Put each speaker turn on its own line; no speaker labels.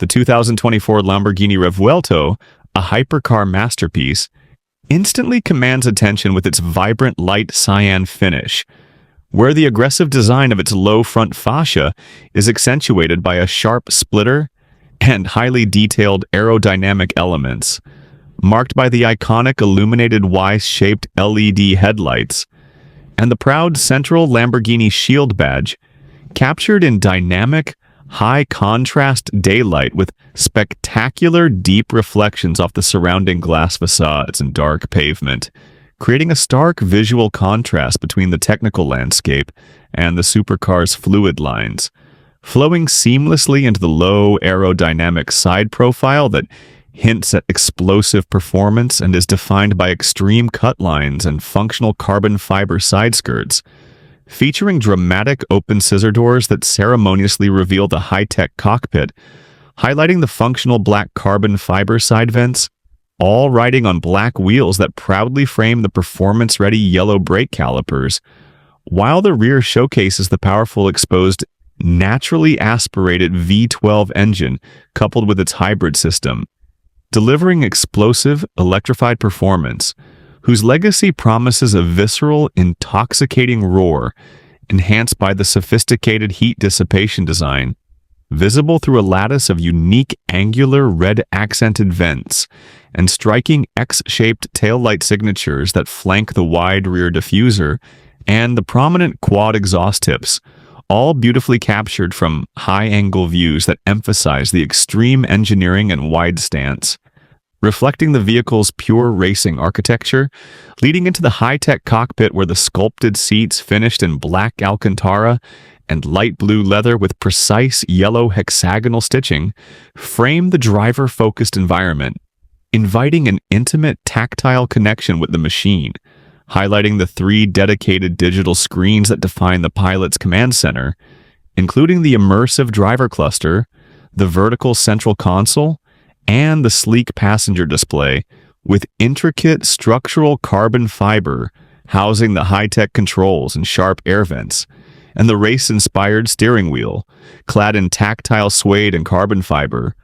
The 2024 Lamborghini Revuelto, a hypercar masterpiece, instantly commands attention with its vibrant light cyan finish, where the aggressive design of its low front fascia is accentuated by a sharp splitter and highly detailed aerodynamic elements, marked by the iconic illuminated Y-shaped LED headlights and the proud central Lamborghini shield badge, captured in dynamic, high-contrast daylight with spectacular deep reflections off the surrounding glass facades and dark pavement, creating a stark visual contrast between the technical landscape and the supercar's fluid lines, flowing seamlessly into the low aerodynamic side profile that hints at explosive performance and is defined by extreme cut lines and functional carbon fiber side skirts, featuring dramatic open scissor doors that ceremoniously reveal the high-tech cockpit, highlighting the functional black carbon fiber side vents, all riding on black wheels that proudly frame the performance-ready yellow brake calipers, while the rear showcases the powerful exposed, naturally aspirated V12 engine coupled with its hybrid system, delivering explosive, electrified performance, whose legacy promises a visceral, intoxicating roar enhanced by the sophisticated heat dissipation design, visible through a lattice of unique angular red-accented vents and striking X-shaped taillight signatures that flank the wide rear diffuser and the prominent quad exhaust tips, all beautifully captured from high-angle views that emphasize the extreme engineering and wide stance, reflecting the vehicle's pure racing architecture, leading into the high-tech cockpit where the sculpted seats finished in black Alcantara and light blue leather with precise yellow hexagonal stitching frame the driver-focused environment, inviting an intimate tactile connection with the machine, highlighting the 3 dedicated digital screens that define the pilot's command center, including the immersive driver cluster, the vertical central console, and the sleek passenger display, with intricate structural carbon fiber housing the high-tech controls and sharp air vents, and the race-inspired steering wheel, clad in tactile suede and carbon fiber,